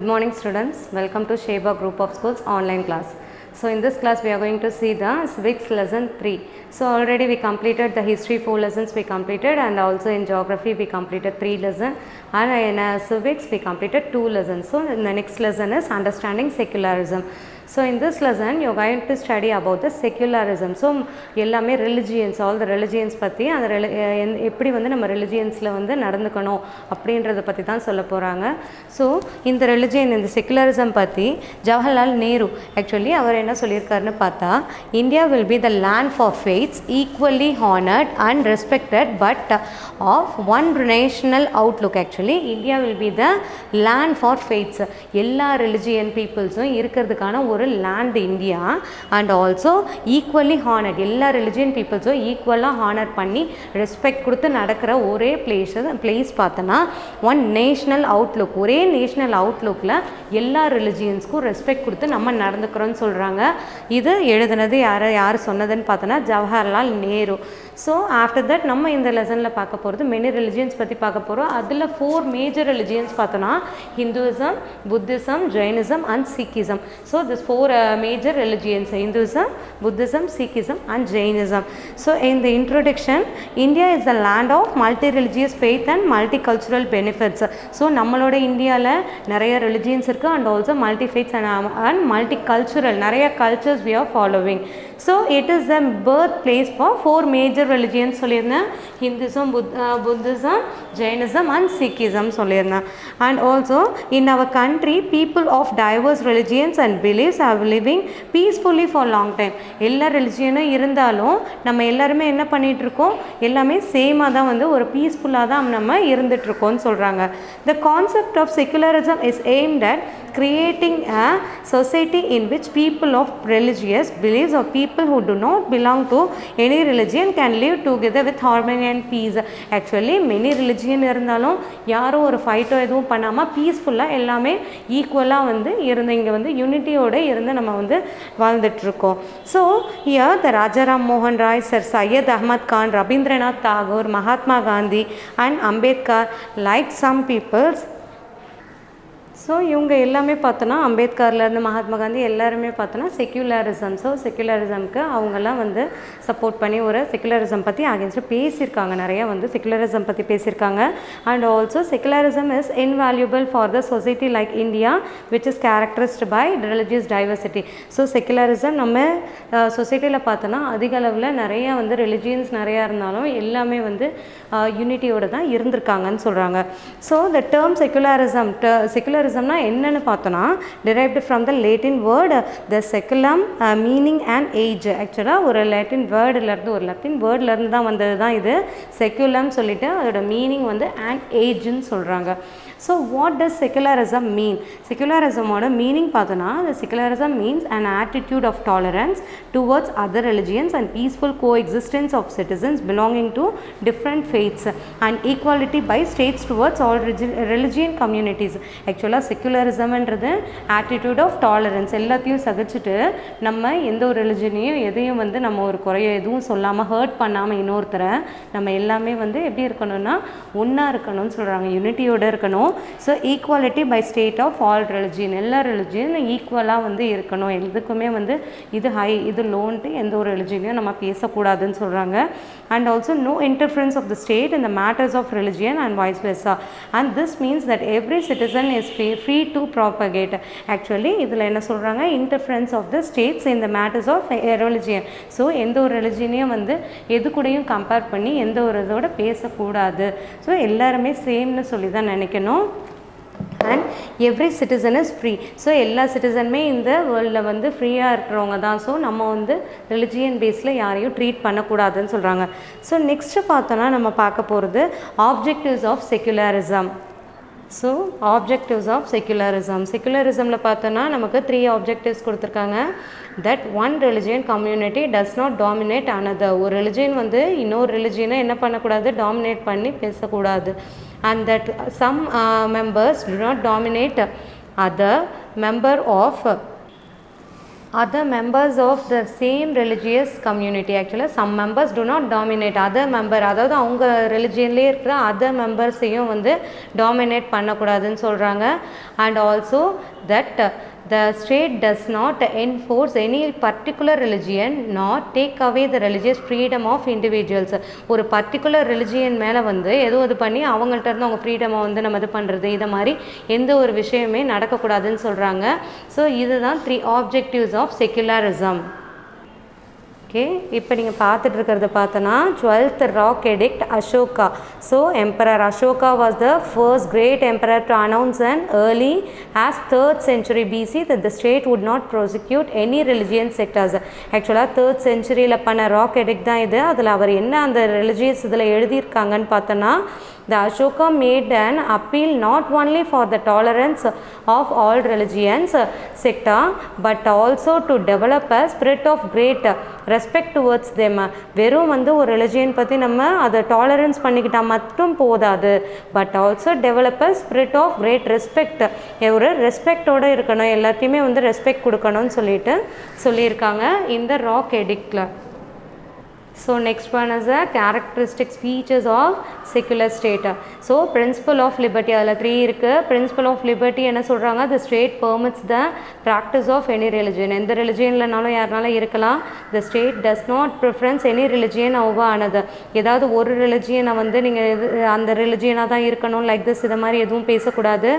Good morning students, welcome to Sheba Group of Schools online class. So in this class we are going to see the civics lesson 3. So already we completed the history 4 lessons we completed, and also in geography we completed 3 lessons, and in civics we completed 2 lessons. So the next lesson is understanding secularism. So in this lesson you are going to study about the secularism. So எல்லாமே religions, all the religions பற்றி அந்த எப்படி வந்து நம்ம ரிலிஜியன்ஸில் வந்து நடந்துக்கணும் அப்படின்றத பற்றி தான் சொல்ல போகிறாங்க. ஸோ இந்த ரிலிஜியன், இந்த செக்குலரிசம் பற்றி ஜவஹர்லால் நேரு ஆக்சுவலி அவர் என்ன சொல்லியிருக்காருன்னு பார்த்தா, India will be the land for faiths equally honoured and respected but of one national outlook. Actually India will be the land for faiths, எல்லா ரிலிஜியன் பீப்புள்ஸும் இருக்கிறதுக்கான ஒரு land India, and also equally honoured, எல்லா religion பீப்புள்ஸும் ஈக்குவலாக honour பண்ணி respect கொடுத்து நடக்கிற ஒரே பிளேஸ் பார்த்தோன்னா ஒன் நேஷ்னல் அவுட்லுக், ஒரே நேஷ்னல் அவுட்லுக்கில் எல்லா ரிலிஜியன்ஸ்க்கும் ரெஸ்பெக்ட் கொடுத்து நம்ம நடந்துக்கிறோன்னு சொல்கிறாங்க. இது எழுதுனது யார் சொன்னதுன்னு பார்த்தோன்னா Jawaharlal Nehru. So after that நம்ம இந்த லெசனில் பார்க்க போகிறது மெனி ரிலிஜியன்ஸ் பற்றி பார்க்க போகிறோம். அதில் 4 மேஜர் ரிலிஜியன்ஸ் பார்த்தோன்னா Hinduism, Buddhism, Jainism and Sikhism. So this 4 major religions: Hinduism, Buddhism, Sikhism and Jainism. So in the introduction, India is the land of multi-religious faith and multicultural benefits. So நம்மளோட இந்தியாவில் நிறைய religions இருக்குது, and also multi-faiths and multicultural, நிறைய cultures we are following. So it is the birthplace for 4 major religions சொல்லியிருந்தேன்: Hinduism, Buddhism, Jainism and Sikhism சொல்லியிருந்தேன். And also in our country, people of diverse religions and beliefs are living peacefully for long time. எல்லா ரிலிஜியனும் இருந்தாலும் நம்ம எல்லாருமே என்ன பண்ணிகிட்ருக்கோம், எல்லாமே சேமாக தான் வந்து ஒரு பீஸ்ஃபுல்லாக தான் நம்ம இருந்துகிட்ருக்கோன்னு சொல்கிறாங்க. The concept of secularism is aimed at creating a society in which people of religious beliefs or people who do not belong to any religion can live together with harmony and peace. Actually many religion இருந்தாலும் யாரும் ஒரு phyto எதுவும் பண்ணாமல் பீஸ்ஃபுல்லாக எல்லாமே ஈக்குவலாக வந்து இருந்து இங்கே வந்து யூனிட்டியோடு இருந்து நம்ம வந்து வாழ்ந்துட்டுருக்கோம். ஸோ ஹியர் த ராஜாராம் மோகன் Roy, sir Syed Ahmad Khan, Rabindranath Tagore, Mahatma Gandhi and Ambedkar like some peoples. So இவங்க எல்லாமே பார்த்தோன்னா அம்பேத்கர்லேருந்து மகாத்மா காந்தி எல்லாருமே பார்த்தோன்னா செக்யூலரிசம். ஸோ செக்யூலரிசம்க்கு அவங்கெல்லாம் வந்து சப்போர்ட் பண்ணி ஒரு செக்யூலரிசம் பற்றி அகேன்ஸ்டாக பேசியிருக்காங்க, நிறையா வந்து செக்யூலரிசம் பற்றி பேசியிருக்காங்க. And also secularism is invaluable for the society like India which is characterised by religious diversity. So secularism நம்ம சொசைட்டியில் பார்த்தோன்னா அதிக அளவில் நிறையா வந்து ரிலிஜியன்ஸ் நிறையா இருந்தாலும் எல்லாமே வந்து யூனிட்டியோடு தான் இருந்திருக்காங்கன்னு சொல்கிறாங்க. ஸோ த டேர்ம் செக்யூலரிசம்னா என்னன்னு பார்த்தோன்னா derived from the Latin word the seculum, meaning and age. ஆக்சுவலாக ஒரு லாட்டின் வேர்ட்லேருந்து தான் வந்தது தான் இது செக்குலம் சொல்லிட்டு, அதோட மீனிங் வந்து and ஏஜ்னு சொல்கிறாங்க. So what does secularism mean? செக்குலரிசமோட மீனிங் பார்த்தோன்னா the secularism means an attitude of tolerance towards other religions and peaceful coexistence of citizens belonging to different faiths and equality by states towards all religion communities. ஆக்சுவலாக செக்குலரிசம்ன்றது attitude of tolerance, எல்லாத்தையும் சகிச்சுட்டு நம்ம எந்த ஒரு ரிலிஜனையும் எதையும் வந்து நம்ம ஒரு குறைய எதுவும் சொல்லாமல் ஹர்ட் பண்ணாமல் இன்னொருத்தரை நம்ம எல்லாமே வந்து எப்படி இருக்கணும்னா ஒன்றா இருக்கணும்னு சொல்கிறாங்க, யூனிட்டியோடு இருக்கணும். So equality by state of all religion, எல்லா ரிலிஜியன் ஈக்குவலாக வந்து இருக்கணும், எதுக்குமே வந்து இது ஹை இது லோன்ட்டு எந்த ஒரு ரிலிஜியனையும் நம்ம பேசக்கூடாதுன்னு சொல்கிறாங்க. And also no interference of the state in the matters of religion and vice versa. And this means that every citizen is free to propagate. Actually இதில் என்ன சொல்கிறாங்க, interference of the states in the matters of religion. So எந்த ஒரு ரிலிஜியனையும் வந்து எது கூடயும் compare பண்ணி எந்த ஒரு இதோட பேசக்கூடாது. ஸோ எல்லாருமே சேம்னு சொல்லி தான் நினைக்கணும். And every citizen is free. So எல்லா சிட்டிசனுமே இந்த வேர்ல்டில் வந்து ஃப்ரீயாக இருக்கிறவங்க தான். ஸோ நம்ம வந்து ரிலிஜியன் பேஸில் யாரையும் ட்ரீட் பண்ணக்கூடாதுன்னு சொல்கிறாங்க. ஸோ நெக்ஸ்ட்டு பார்த்தோன்னா நம்ம பார்க்க போகிறது objectives of secularism. So objectives of செக்குலரிசமில் பார்த்தோன்னா நமக்கு 3 ஆப்ஜெக்டிவ்ஸ் கொடுத்துருக்காங்க. That one religion community does not dominate another. ஒரு ரிலிஜியன் வந்து இன்னொரு ரிலிஜியனை என்ன பண்ணக்கூடாது, டாமினேட் பண்ணி பேசக்கூடாது. And that some members do not dominate other member of other members of the same religious community. Actually some members do not dominate other member, அதாவது அவங்க ரிலிஜியன்லேயே இருக்கிற other மெம்பர்ஸையும் வந்து டாமினேட் பண்ணக்கூடாதுன்னு சொல்கிறாங்க. And also that the state does not enforce any particular religion nor take away the religious freedom of individuals. ஒரு particular religion மேலே வந்து ஏதோ இது பண்ணி அவங்கள்ட்ட இருந்து அவங்க ஃப்ரீடமை வந்து நம்ம இது பண்ணுறது, இதை மாதிரி எந்த ஒரு விஷயமே நடக்கக்கூடாதுன்னு சொல்கிறாங்க. ஸோ இதுதான் 3 objectives of secularism. ஓகே, இப்போ நீங்கள் பார்த்துட்டு இருக்கிறத பார்த்தோன்னா 12th rock edict Ashoka. So emperor Ashoka was the first great emperor to announce and early as 3rd century BC that the state would not prosecute any religious sectors. ஆக்சுவலாக 3rd centuryயில் பண்ண rock edict தான் இது. அதில் அவர் என்ன அந்த religious இதில் எழுதியிருக்காங்கன்னு பார்த்தோன்னா, the Ashoka made an appeal not only for the tolerance of all religions sector but also to develop a spirit of great respect towards them. வெறும் வந்து ஒரு ரிலிஜியன் பற்றி நம்ம அதை டாலரன்ஸ் பண்ணிக்கிட்டால் மட்டும் போதாது, but also develop a spirit of great respect. ஒரு ரெஸ்பெக்டோடு இருக்கணும், எல்லாத்தையுமே வந்து ரெஸ்பெக்ட் கொடுக்கணும்னு சொல்லியிருக்காங்க இந்த ராக் எடிக்டில். So next one is the characteristics features of secular state. So principle of liberty, அதில் 3 இருக்குது. principle of liberty என்ன சொல்கிறாங்க, the state permits the practice of any religion. எந்த ரிலிஜியன்லனாலும் யாருனாலும் இருக்கலாம். the state does not preference any religion over another. ஏதாவது ஒரு ரிலிஜியனை வந்து நீங்கள் அந்த ரிலிஜியனாக தான் இருக்கணும் லைக் திஸ் இதை மாதிரி எதுவும் பேசக்கூடாது.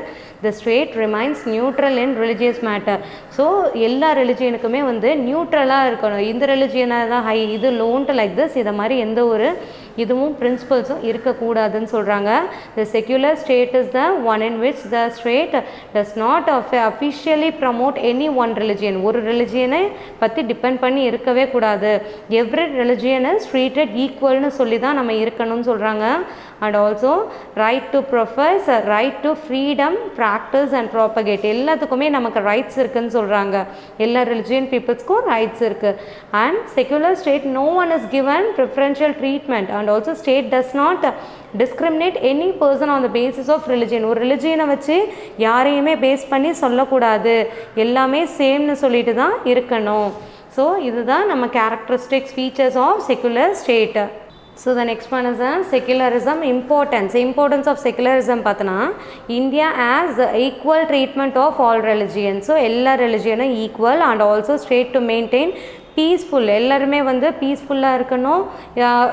the state remains neutral in religious matter. So எல்லா ரிலிஜியனுக்குமே வந்து நியூட்ரலாக இருக்கணும். இந்த ரிலிஜியனாக தான் ஹை, இது லோன்ட்டு லைக் திஸ் இதை மாதிரி எந்த ஒரு இதுவும் பிரின்சிபல்ஸும் இருக்கக்கூடாதுன்னு சொல்கிறாங்க. the secular state is the one in which the state does not officially promote any one religion. ஒரு ரிலிஜியனை பற்றி டிபெண்ட் பண்ணி இருக்கவே கூடாது. எவ்ரி ரிலிஜியன் இஸ் ட்ரீட்டட் ஈக்குவல்னு சொல்லி தான் நம்ம இருக்கணும்னு சொல்கிறாங்க. And also right to profess, right to freedom, practice and propagate, எல்லாத்துக்குமே நமக்கு ரைட்ஸ் இருக்குதுன்னு சொல்கிறாங்க. எல்லா ரிலிஜியன் பீப்புள்ஸ்க்கும் ரைட்ஸ் இருக்குது. And secular state no one is given preferential treatment and also state does not discriminate any person on the basis of religion. ஒரு ரிலிஜியனை வச்சு யாரையுமே பேஸ் பண்ணி சொல்லக்கூடாது, எல்லாமே சேம்னு சொல்லிட்டு தான் இருக்கணும். ஸோ இதுதான் நம்ம characteristics features of secular state. So the next one is secularism importance of secularism பார்த்தனா, India has the equal treatment of all religions. So எல்லா ரிலிஜியனும் equal and also state to maintain peaceful, எல்லாருமே வந்து பீஸ்ஃபுல்லாக இருக்கணும்,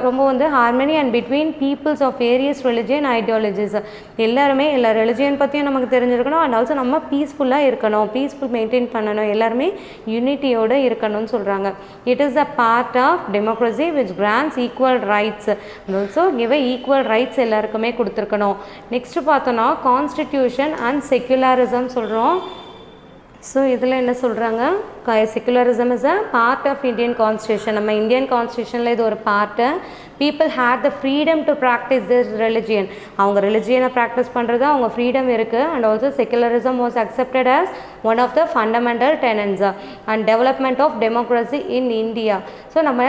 ரொம்ப வந்து harmony and between peoples of various religion ideologies. எல்லாருமே எல்லா ரிலிஜியன் பற்றியும் நமக்கு தெரிஞ்சிருக்கணும் அண்ட் ஆல்சோ நம்ம பீஸ்ஃபுல்லாக இருக்கணும், பீஸ்ஃபுல் மெயின்டைன் பண்ணணும், எல்லாருமே யூனிட்டியோடு இருக்கணும்னு சொல்கிறாங்க. It is a part of democracy which grants equal rights and also give equal rights எல்லாருக்குமே கொடுத்துருக்கணும். நெக்ஸ்ட்டு பார்த்தோன்னா கான்ஸ்டிடியூஷன் அண்ட் செக்குலரிசம் சொல்கிறோம். ஸோ இதில் என்ன சொல்கிறாங்க, secularism is a part of Indian constitution. நம்ம இந்தியன் கான்ஸ்டியூஷனில் இது ஒரு part. People had the freedom to practise this religion. அவங்க ரிலிஜியனை ப்ராக்டிஸ் பண்ணுறது அவங்க ஃப்ரீடம் இருக்குது. And also secularism was accepted as one of the fundamental டெனன்ஸ் and development of democracy in India. So நம்ம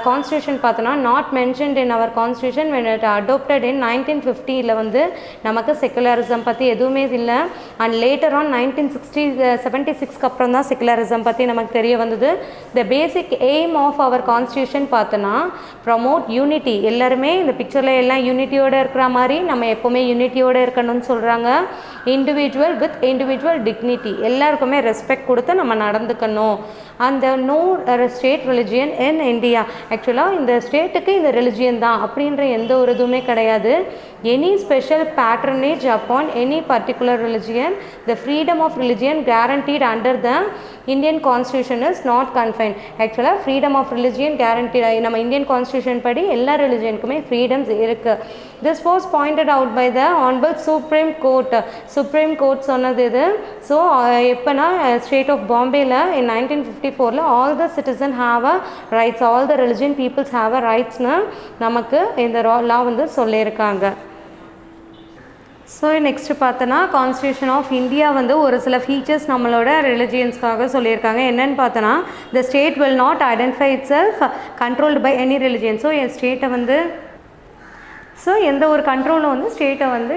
கான்ஸ்டியூஷன் பார்த்தோன்னா not mentioned in our constitution when it adopted in 1950 வந்து நமக்கு secularism பற்றி எதுவுமே இல்லை. அண்ட் லேட்டர் ஆன் 1976 அப்புறம் தான் secularism பற்றி நமக்கு தெரிய வந்தது. த பேசிக் எய்ம் ஆஃப் அவர் கான்ஸ்டியூஷன் பார்த்தோன்னா ப்ரமோட் யூனிட்டி, எல்லாருமே இந்த பிக்சரில் எல்லாம் யூனிட்டியோடு இருக்கிற மாதிரி நம்ம எப்போவுமே யூனிட்டியோடு இருக்கணும்னு சொல்கிறாங்க. இண்டிவிஜுவல் வித் இண்டிவிஜுவல் டிக்னிட்டி, எல்லாருக்குமே ரெஸ்பெக்ட் கொடுத்து நம்ம நடந்துக்கணும். அந்த no state religion in India, ஆக்சுவலாக இந்த ஸ்டேட்டுக்கு இந்த ரிலிஜியன் தான் அப்படின்ற எந்த ஒரு இதுவுமே கிடையாது. Any special patronage upon any particular religion, the freedom of religion guaranteed under the Indian constitution is not confined. ஆக்சுவலாக ஃப்ரீடம் ஆஃப் ரிலிஜியன் கேரண்டீட் நம்ம இந்தியன் கான்ஸ்டியூஷன் படி எல்லா ரிலிஜியனுக்குமே ஃப்ரீடம்ஸ் இருக்குது. This was pointed out by the honourable supreme court சொன்னது இது. So எப்போனா state of பாம்பேயில் in 1954 all the citizen have a rights, all the religion peoples have a ரைட்ஸ்னு நமக்கு இந்த லா வந்து சொல்லியிருக்காங்க. ஸோ நெக்ஸ்ட்டு பார்த்தோன்னா கான்ஸ்டியூஷன் ஆஃப் இந்தியா வந்து ஒரு சில ஃபீச்சர்ஸ் நம்மளோட ரிலிஜியன்ஸ்க்காக சொல்லியிருக்காங்க. என்னென்னு பார்த்தோன்னா, the state will not identify itself controlled by any religion. So என் ஸ்டேட்டை வந்து ஸோ எந்த ஒரு கண்ட்ரோலும் வந்து ஸ்டேட்டை வந்து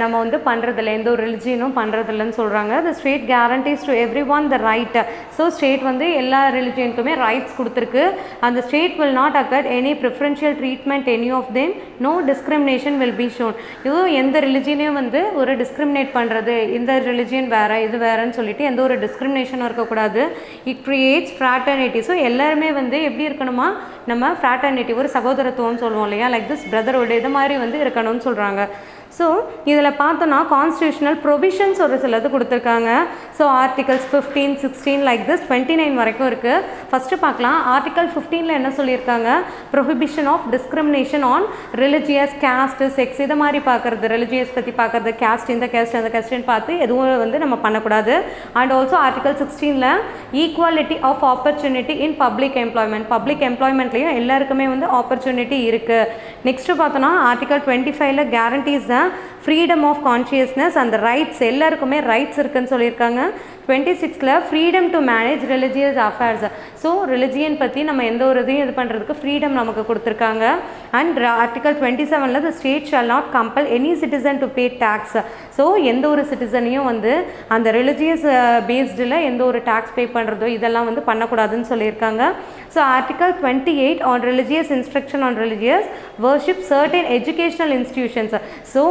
நம்ம வந்து பண்ணுறதில்ல, எந்த ஒரு ரிலிஜியனும் பண்ணுறதில்லன்னு சொல்கிறாங்க. The state guarantees to everyone the right. So state வந்து எல்லா ரிலிஜியனுக்குமே ரைட்ஸ் கொடுத்துருக்கு. அந்த state will not accord any preferential treatment any of them, no discrimination will be shown. இதுவும் எந்த ரிலிஜியனையும் வந்து ஒரு டிஸ்கிரிமினேட் பண்ணுறது, இந்த ரிலிஜியன் வேறு இது வேறுன்னு சொல்லிட்டு எந்த ஒரு டிஸ்கிரிமினேஷனும் இருக்கக்கூடாது. It creates fraternity. ஸோ எல்லாருமே வந்து எப்படி இருக்கணுமா, நம்ம ஃப்ராட்டர்னிட்டி ஒரு சகோதரத்துவம்னு சொல்லுவோம் இல்லையா, லைக் திஸ் பிரதர்ஹுட் இது மாதிரி வந்து இருக்கணும்னு சொல்கிறாங்க. ஸோ இதில் பார்த்தோன்னா கான்ஸ்டியூஷனல் ப்ரொவிஷன்ஸ் ஒரு சிலது கொடுத்துருக்காங்க. ஸோ ஆர்டிகல்ஸ் 15, 16 லைக் திஸ் 29 வரைக்கும் இருக்குது. ஃபஸ்ட்டு பார்க்கலாம். ஆர்டிகல் 15ல் என்ன சொல்லியிருக்காங்க, prohibition of discrimination on religious, caste, sex இதை மாதிரி பார்க்குறது, ரிலிஜியஸ் பற்றி பார்க்குறது, கேஸ்ட் இந்த கேஸ்ட் அந்த கேஸ்ட்னு பார்த்து எதுவும் வந்து நம்ம பண்ணக்கூடாது. அண்ட் ஆல்சோ ஆர்டிகல் 16ல் equality of opportunity in public employment, public எம்ப்ளாய்மெண்ட்லேயும் எல்லாருக்குமே வந்து ஆப்பர்ச்சுனிட்டி இருக்குது. நெக்ஸ்ட்டு பார்த்தோன்னா ஆர்டிகல் 25ல் கேரண்டிஸ் தான் freedom of consciousness and rights, எல்லாருக்குமே ரைட்ஸ் இருக்குன்னு சொல்லியிருக்காங்க. 26ல் freedom to manage religious affairs. So religion பற்றி நம்ம எந்த ஒரு இதையும் இது பண்ணுறதுக்கு ஃப்ரீடம் நமக்கு கொடுத்துருக்காங்க. அண்ட் ஆர்டிகல் 27ல் the state shall not compel any citizen to pay tax. So எந்த ஒரு சிட்டிசனையும் வந்து அந்த ரிலிஜியஸ் பேஸ்டில் எந்த ஒரு டேக்ஸ் பே பண்ணுறதோ இதெல்லாம் வந்து பண்ணக்கூடாதுன்னு சொல்லியிருக்காங்க. So article 28 on religious instruction on religious worship certain educational institutions. So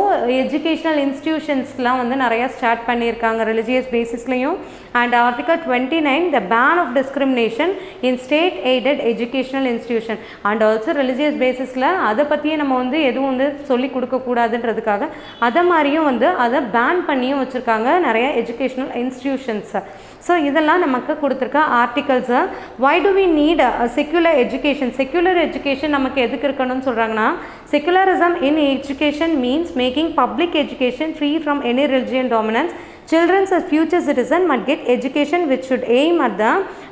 educational இன்ஸ்டிடியூஷன்ஸ்லாம் வந்து நிறையா ஸ்டார்ட் பண்ணியிருக்காங்க ரிலிஜியஸ் பேசிஸ்லையும். And article 29 the ban of discrimination in state aided educational institution. And also religious பேசிஸில் அதை பற்றியே நம்ம வந்து எதுவும் வந்து சொல்லி கொடுக்கக்கூடாதுன்றதுக்காக அதை மாதிரியும் வந்து அதை பேன் பண்ணியும் வச்சுருக்காங்க நிறைய எஜுகேஷ்னல் இன்ஸ்டிடியூஷன்ஸை. ஸோ இதெல்லாம் நமக்கு கொடுத்துருக்க ஆர்டிகல்ஸை. Why do we need secular education, secular education நமக்கு எதுக்கு இருக்கணும்னு சொல்கிறாங்கன்னா, secularism in education means making public education free from any religion dominance. Children as future citizens must get education which should aim at the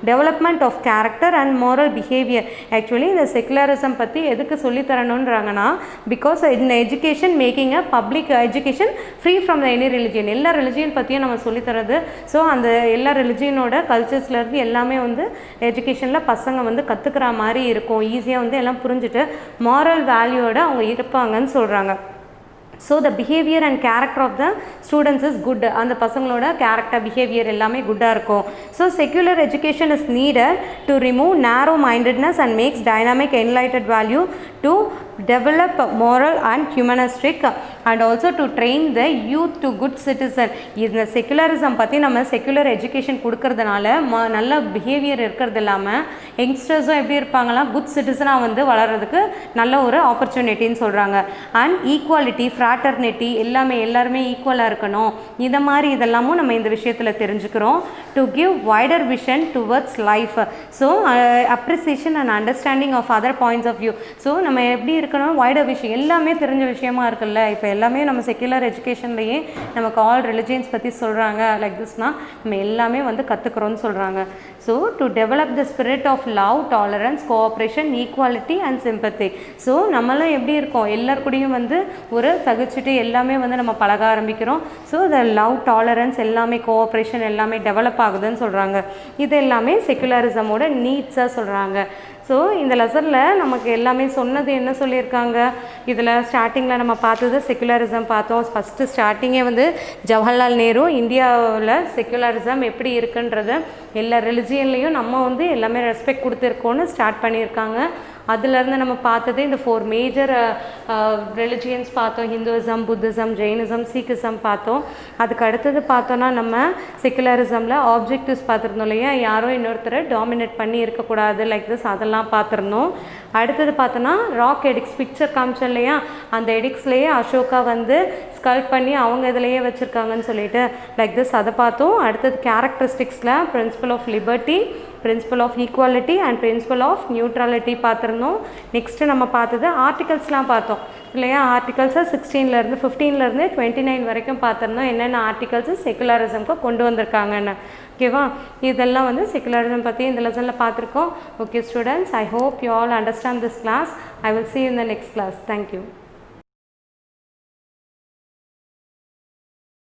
development of character and moral behavior. Actually இந்த secularism பற்றி எதுக்கு சொல்லி தரணுன்றாங்கன்னா, because in education making a public education free from the any religion, எல்லா religion பற்றியும் நம்ம சொல்லி தரது. So அந்த எல்லா ரிலிஜியனோட கல்ச்சர்ஸ்லேருந்து எல்லாமே வந்து எஜுகேஷனில் பசங்க வந்து கற்றுக்கிற மாதிரி இருக்கும், ஈஸியாக வந்து எல்லாம் புரிஞ்சுட்டு மாரல் வேல்யூவோட அவங்க இருப்பாங்கன்னு சொல்கிறாங்க. So the behaviour and character of the students is good. அந்த பசங்களோட கேரக்டர் பிஹேவியர் எல்லாமே குட்டாக இருக்கும். So secular education is needed to remove narrow mindedness and makes dynamic enlightened value to develop moral and humanistic and also to train the youth to good citizen. இந்த secularism பற்றி நம்ம secular education கொடுக்கறதுனால நல்ல behaviour இருக்கிறது இல்லாமல் யங்ஸ்டர்ஸும் எப்படி இருப்பாங்களா, good சிட்டிசனாக வந்து வளர்கிறதுக்கு நல்ல ஒரு ஆப்பர்ச்சுனிட்டின்னு சொல்கிறாங்க. அண்ட் ஈக்குவாலிட்டி, ஃப்ராட்டர்னிட்டி எல்லாருமே ஈக்குவலாக இருக்கணும். இதை மாதிரி இதெல்லாமும் நம்ம இந்த விஷயத்தில் தெரிஞ்சுக்கிறோம். To give wider vision towards life. So appreciation and understanding of other points of view. So நம்ம எப்படி இருக்கணும், வைடர் விஷயம் எல்லாமே தெரிஞ்ச விஷயமா இருக்குல்ல. இப்போ எல்லாமே நம்ம செக்குலர் எஜுகேஷன்லேயே நமக்கு ஆல் ரிலிஜியன்ஸ் பற்றி சொல்கிறாங்க. லைக் திஸ்னால் நம்ம எல்லாமே வந்து கற்றுக்குறோன்னு சொல்கிறாங்க. So to develop the spirit of love, tolerance, cooperation, equality and sympathy. So நம்மளாம் எப்படி இருக்கோம், எல்லாருக்கூடையும் வந்து ஒரு சகிச்சுட்டு எல்லாமே வந்து நம்ம பழக ஆரம்பிக்கிறோம். ஸோ த லவ், டாலரன்ஸ் எல்லாமே, கோஆப்ரேஷன் எல்லாமே டெவலப் ஆகுதுன்னு சொல்கிறாங்க. இது எல்லாமே செக்குலரிசமோட நீட்ஸாக சொல்கிறாங்க. ஸோ இந்த லெசனில் நமக்கு எல்லாமே சொன்னது என்ன சொல்லியிருக்காங்க, இதில் ஸ்டார்டிங்கில் நம்ம பார்த்தது செக்குலரிசம் பார்த்தோம். ஃபஸ்ட்டு ஸ்டார்டிங்கே வந்து ஜவஹர்லால் நேரு இந்தியாவில் செக்குலரிசம் எப்படி இருக்குன்றது எல்லா ரிலிஜியன்லேயும் நம்ம வந்து எல்லாமே ரெஸ்பெக்ட் கொடுத்துருக்கோன்னு ஸ்டார்ட் பண்ணியிருக்காங்க. அதுலேருந்து நம்ம பார்த்தது இந்த 4 மேஜர் ரிலிஜியன்ஸ் பார்த்தோம். ஹிந்துவிசம், புத்திசம், ஜெயினிசம், சீக்கிசம் பார்த்தோம். அதுக்கு அடுத்தது பார்த்தோன்னா நம்ம செக்குலரிசமில் ஆப்ஜெக்டிவ்ஸ் பார்த்துருந்தோம் இல்லையா, யாரும் இன்னொருத்தரை டாமினேட் பண்ணி இருக்கக்கூடாது லைக் திஸ், அதெல்லாம் பார்த்துருந்தோம். அடுத்தது பார்த்தோன்னா ராக் எடிக்ஸ், பிக்சர் காமிச்சோம் இல்லையா, அந்த எடிக்ஸ்லேயே அசோகா வந்து ஸ்கல்ப் பண்ணி அவங்க இதிலையே வச்சுருக்காங்கன்னு சொல்லிட்டு லைக் திஸ், அதை பார்த்தோம். அடுத்தது கேரக்டரிஸ்டிக்ஸில் principle of liberty, principle of equality and principle of neutrality பார்த்துருந்தோம். நெக்ஸ்ட்டு நம்ம பார்த்தது ஆர்டிகல்ஸ்லாம் பார்த்தோம் இல்லையா. ஆர்டிகல்ஸை 16லேருந்து 15லேருந்து 29 வரைக்கும் பார்த்துருந்தோம். என்னென்ன ஆர்டிகல்ஸு செக்குலரிசம்க்கு கொண்டு வந்திருக்காங்கன்னு. ஓகேவா, இதெல்லாம் வந்து செக்குலரிசம் பற்றி இந்த லெசனில் பார்த்துருக்கோம். Okay students, I hope you all understand this class. I will see you in the next class. Thank you.